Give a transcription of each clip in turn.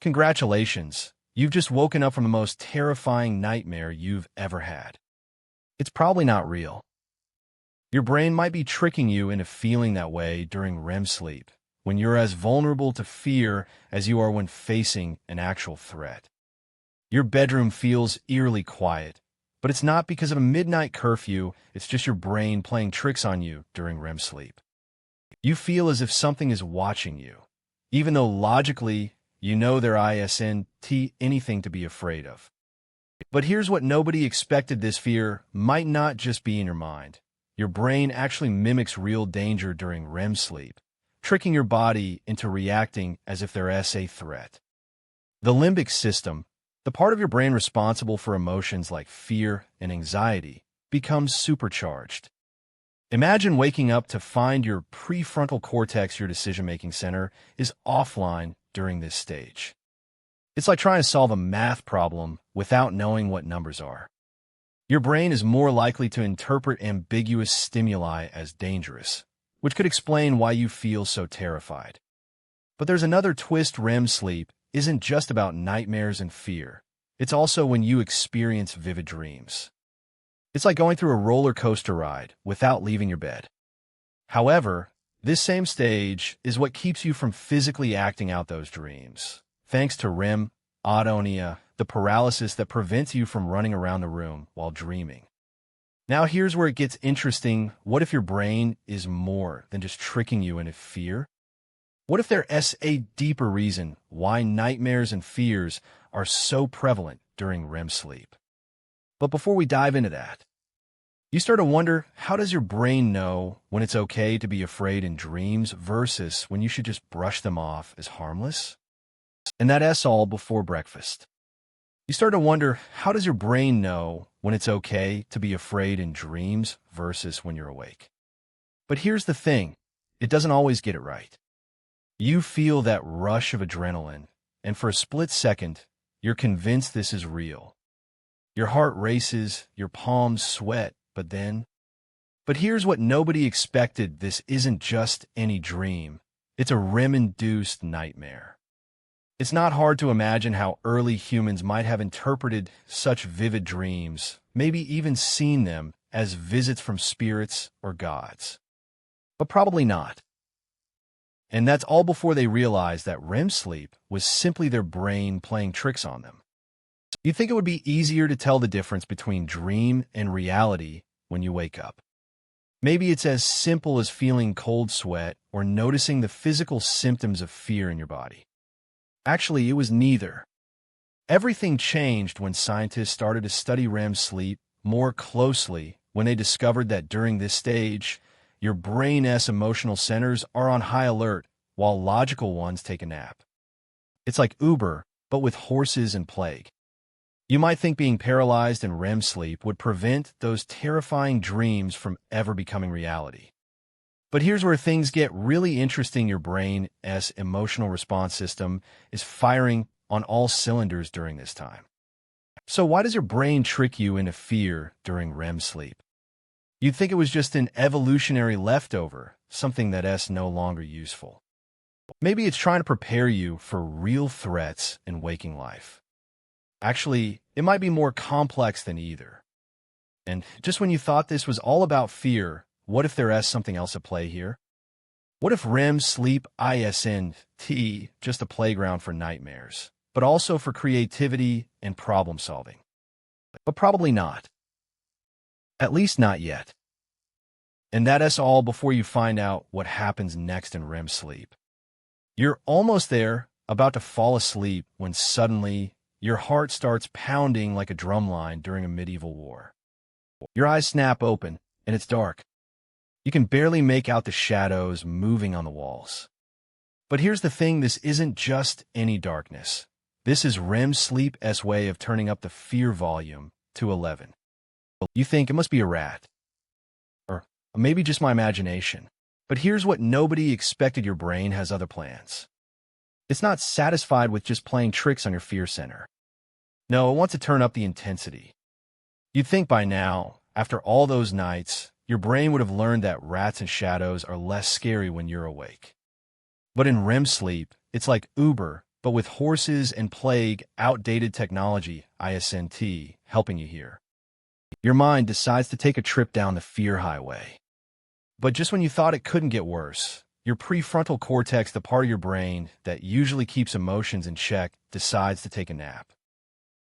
Congratulations, you've just woken up from the most terrifying nightmare you've ever had. It's probably not real. Your brain might be tricking you into feeling that way during REM sleep, when you're as vulnerable to fear as you are when facing an actual threat. Your bedroom feels eerily quiet, but it's not because of a midnight curfew, it's just your brain playing tricks on you during REM sleep. You feel as if something is watching you, even though logically you know there isn't anything to be afraid of. But here's what nobody expected: this fear might not just be in your mind. Your brain actually mimics real danger during REM sleep, tricking your body into reacting as if there is a threat. The limbic system, the part of your brain responsible for emotions like fear and anxiety, becomes supercharged. Imagine waking up to find your prefrontal cortex, your decision-making center, is offline during this stage. It's like trying to solve a math problem without knowing what numbers are. Your brain is more likely to interpret ambiguous stimuli as dangerous, which could explain why you feel so terrified. But there's another twist: REM sleep isn't just about nightmares and fear. It's also when you experience vivid dreams. It's like going through a roller coaster ride without leaving your bed. However, this same stage is what keeps you from physically acting out those dreams. Thanks to REM, autonia, the paralysis that prevents you from running around the room while dreaming. Now here's where it gets interesting. What if your brain is more than just tricking you into fear? What if there is a deeper reason why nightmares and fears are so prevalent during REM sleep? But before we dive into that, you start to wonder, how does your brain know when it's okay to be afraid in dreams versus when you should just brush them off as harmless? And that's all before breakfast. You start to wonder, how does your brain know when it's okay to be afraid in dreams versus when you're awake? But here's the thing, it doesn't always get it right. You feel that rush of adrenaline, and for a split second, you're convinced this is real. Your heart races, your palms sweat, but here's what nobody expected: this isn't just any dream. It's a REM-induced nightmare. It's not hard to imagine how early humans might have interpreted such vivid dreams, maybe even seen them as visits from spirits or gods. But probably not. And that's all before they realized that REM sleep was simply their brain playing tricks on them. You'd think it would be easier to tell the difference between dream and reality when you wake up. Maybe it's as simple as feeling cold sweat or noticing the physical symptoms of fear in your body. Actually, it was neither. Everything changed when scientists started to study REM sleep more closely, when they discovered that during this stage, your brain's emotional centers are on high alert while logical ones take a nap. It's like Uber, but with horses and plague. You might think being paralyzed in REM sleep would prevent those terrifying dreams from ever becoming reality. But here's where things get really interesting. Your brain's emotional response system is firing on all cylinders during this time. So why does your brain trick you into fear during REM sleep? You'd think it was just an evolutionary leftover, something that's no longer useful. Maybe it's trying to prepare you for real threats in waking life. Actually, it might be more complex than either. And just when you thought this was all about fear, what if there is something else at play here? What if REM sleep isn't just a playground for nightmares, but also for creativity and problem solving? But probably not. At least not yet. And that's all before you find out what happens next in REM sleep. You're almost there, about to fall asleep, when suddenly your heart starts pounding like a drumline during a medieval war. Your eyes snap open, and it's dark. You can barely make out the shadows moving on the walls. But here's the thing, this isn't just any darkness. This is REM sleep's way of turning up the fear volume to 11. You think it must be a rat, or maybe just my imagination. But here's what nobody expected: your brain has other plans. It's not satisfied with just playing tricks on your fear center. No, it wants to turn up the intensity. You'd think by now, after all those nights, your brain would have learned that rats and shadows are less scary when you're awake. But in REM sleep, it's like Uber, but with horses and plague, outdated technology, ISNT, helping you here. Your mind decides to take a trip down the fear highway. But just when you thought it couldn't get worse, your prefrontal cortex, the part of your brain that usually keeps emotions in check, decides to take a nap.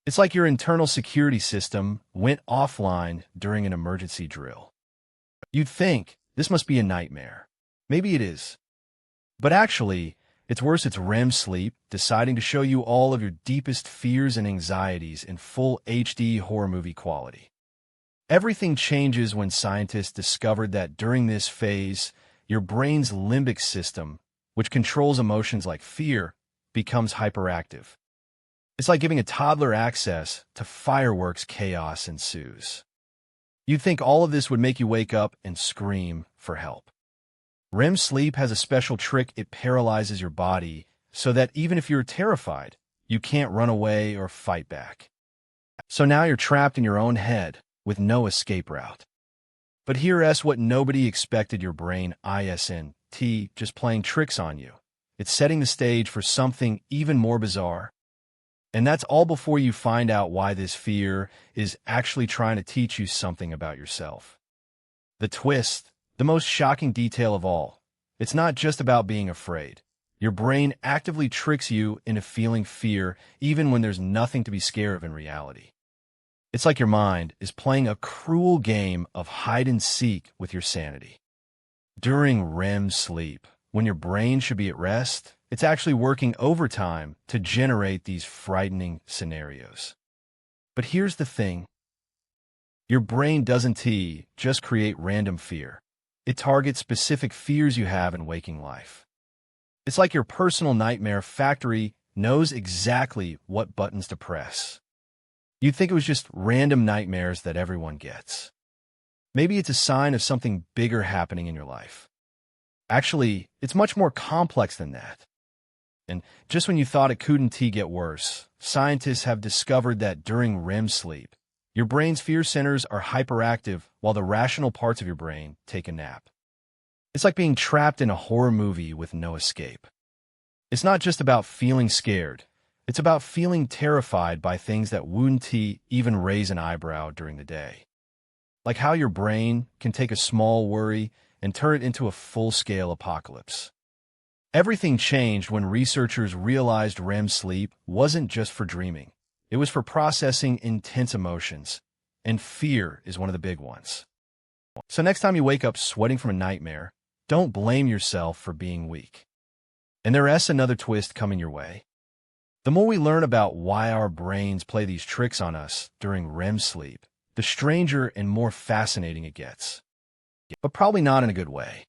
It's like your internal security system went offline during an emergency drill. You'd think, this must be a nightmare. Maybe it is. But actually, it's worse. It's REM sleep, deciding to show you all of your deepest fears and anxieties in full HD horror movie quality. Everything changes when scientists discovered that during this phase, your brain's limbic system, which controls emotions like fear, becomes hyperactive. It's like giving a toddler access to fireworks. Chaos ensues. You'd think all of this would make you wake up and scream for help. REM sleep has a special trick. It paralyzes your body so that even if you're terrified, you can't run away or fight back. So now you're trapped in your own head with no escape route. But here's what nobody expected: your brain, ISNT, just playing tricks on you. It's setting the stage for something even more bizarre. And that's all before you find out why this fear is actually trying to teach you something about yourself. The twist, the most shocking detail of all, it's not just about being afraid. Your brain actively tricks you into feeling fear even when there's nothing to be scared of in reality. It's like your mind is playing a cruel game of hide and seek with your sanity. During REM sleep, when your brain should be at rest, it's actually working overtime to generate these frightening scenarios. But here's the thing. Your brain doesn't just create random fear. It targets specific fears you have in waking life. It's like your personal nightmare factory knows exactly what buttons to press. You'd think it was just random nightmares that everyone gets. Maybe it's a sign of something bigger happening in your life. Actually, it's much more complex than that. And just when you thought it couldn't get worse, scientists have discovered that during REM sleep, your brain's fear centers are hyperactive while the rational parts of your brain take a nap. It's like being trapped in a horror movie with no escape. It's not just about feeling scared. It's about feeling terrified by things that wouldn't even raise an eyebrow during the day. Like how your brain can take a small worry and turn it into a full-scale apocalypse. Everything changed when researchers realized REM sleep wasn't just for dreaming. It was for processing intense emotions, and fear is one of the big ones. So next time you wake up sweating from a nightmare, don't blame yourself for being weak. And there's another twist coming your way. The more we learn about why our brains play these tricks on us during REM sleep, the stranger and more fascinating it gets. But probably not in a good way.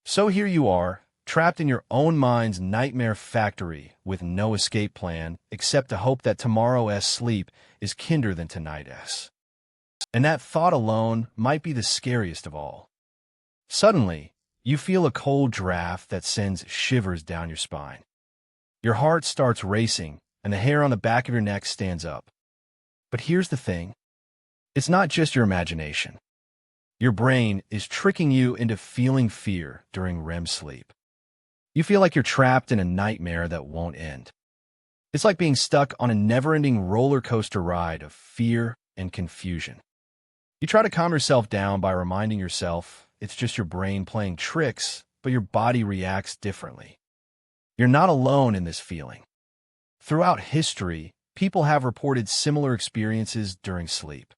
So here you are, trapped in your own mind's nightmare factory with no escape plan except to hope that tomorrow's sleep is kinder than tonight's. And that thought alone might be the scariest of all. Suddenly, you feel a cold draft that sends shivers down your spine. Your heart starts racing, and the hair on the back of your neck stands up. But here's the thing. It's not just your imagination. Your brain is tricking you into feeling fear during REM sleep. You feel like you're trapped in a nightmare that won't end. It's like being stuck on a never-ending roller coaster ride of fear and confusion. You try to calm yourself down by reminding yourself it's just your brain playing tricks, but your body reacts differently. You're not alone in this feeling. Throughout history, people have reported similar experiences during sleep.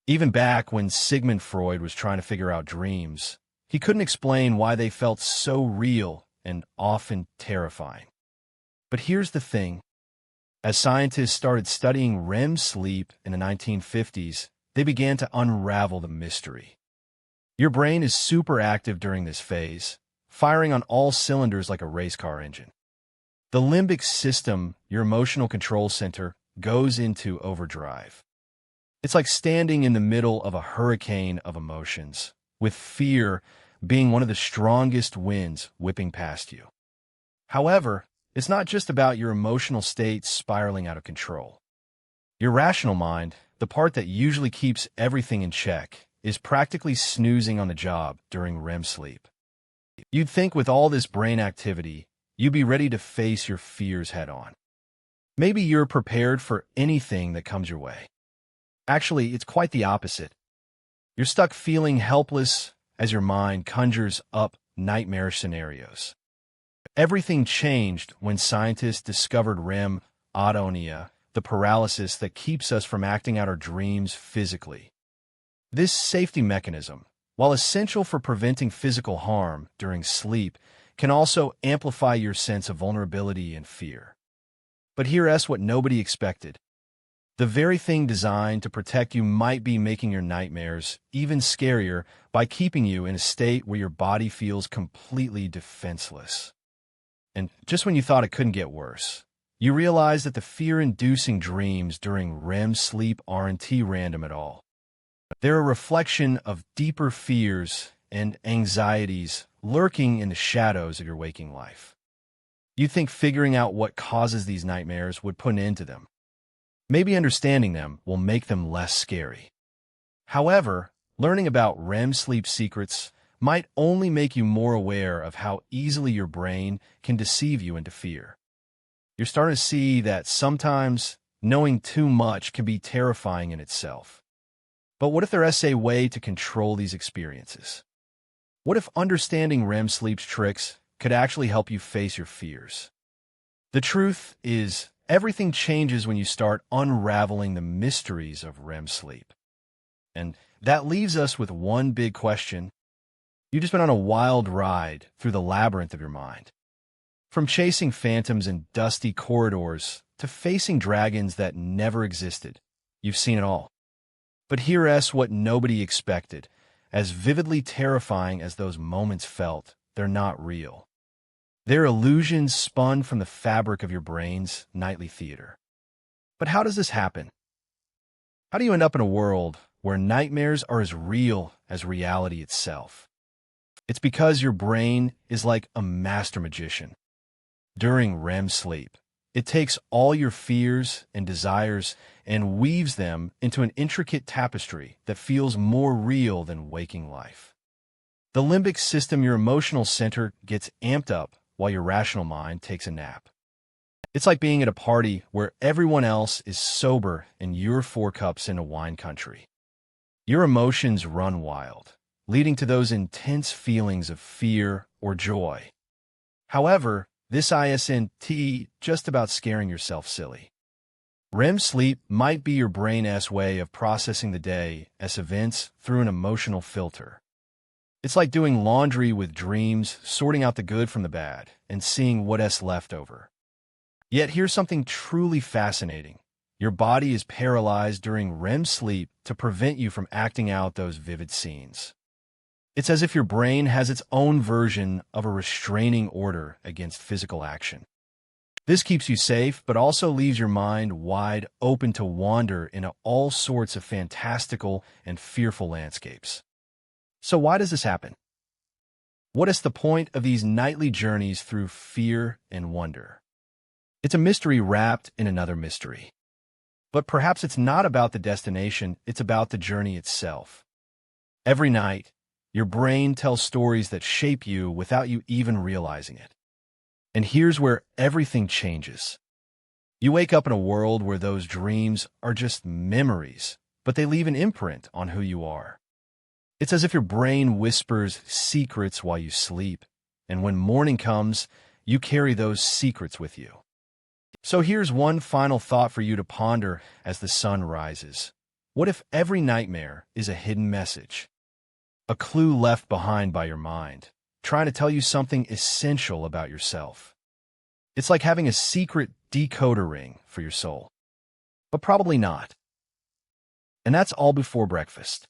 Even back when Sigmund Freud was trying to figure out dreams, he couldn't explain why they felt so real and often terrifying. But here's the thing. As scientists started studying REM sleep in the 1950s, they began to unravel the mystery. Your brain is super active during this phase, firing on all cylinders like a race car engine. The limbic system, your emotional control center, goes into overdrive. It's like standing in the middle of a hurricane of emotions, with fear being one of the strongest winds whipping past you. However, it's not just about your emotional state spiraling out of control. Your rational mind, the part that usually keeps everything in check, is practically snoozing on the job during REM sleep. You'd think with all this brain activity, you'd be ready to face your fears head on. Maybe you're prepared for anything that comes your way. Actually, it's quite the opposite. You're stuck feeling helpless as your mind conjures up nightmarish scenarios. Everything changed when scientists discovered REM autonia, the paralysis that keeps us from acting out our dreams physically. This safety mechanism, while essential for preventing physical harm during sleep, can also amplify your sense of vulnerability and fear. But here's what nobody expected. The very thing designed to protect you might be making your nightmares even scarier by keeping you in a state where your body feels completely defenseless. And just when you thought it couldn't get worse, you realize that the fear-inducing dreams during REM sleep aren't random at all. They're a reflection of deeper fears and anxieties lurking in the shadows of your waking life. You think figuring out what causes these nightmares would put an end to them. Maybe understanding them will make them less scary. However, learning about REM sleep secrets might only make you more aware of how easily your brain can deceive you into fear. You're starting to see that sometimes knowing too much can be terrifying in itself. But what if there's a way to control these experiences? What if understanding REM sleep's tricks could actually help you face your fears? The truth is, everything changes when you start unraveling the mysteries of REM sleep. And that leaves us with one big question. You've just been on a wild ride through the labyrinth of your mind. From chasing phantoms in dusty corridors to facing dragons that never existed, you've seen it all. But here's what nobody expected. As vividly terrifying as those moments felt, they're not real. They're illusions spun from the fabric of your brain's nightly theater. But how does this happen? How do you end up in a world where nightmares are as real as reality itself? It's because your brain is like a master magician. During REM sleep, it takes all your fears and desires and weaves them into an intricate tapestry that feels more real than waking life. The limbic system, your emotional center, gets amped up while your rational mind takes a nap. It's like being at a party where everyone else is sober and you're 4 cups into wine country. Your emotions run wild, leading to those intense feelings of fear or joy. However, this isn't just about scaring yourself silly. REM sleep might be your brain's way of processing the day as events through an emotional filter. It's like doing laundry with dreams, sorting out the good from the bad, and seeing what's left over. Yet here's something truly fascinating. Your body is paralyzed during REM sleep to prevent you from acting out those vivid scenes. It's as if your brain has its own version of a restraining order against physical action. This keeps you safe, but also leaves your mind wide open to wander into all sorts of fantastical and fearful landscapes. So why does this happen? What is the point of these nightly journeys through fear and wonder? It's a mystery wrapped in another mystery. But perhaps it's not about the destination, it's about the journey itself. Every night, your brain tells stories that shape you without you even realizing it. And here's where everything changes. You wake up in a world where those dreams are just memories, but they leave an imprint on who you are. It's as if your brain whispers secrets while you sleep, and when morning comes, you carry those secrets with you. So here's one final thought for you to ponder as the sun rises. What if every nightmare is a hidden message? A clue left behind by your mind, trying to tell you something essential about yourself. It's like having a secret decoder ring for your soul. But probably not. And that's all before breakfast.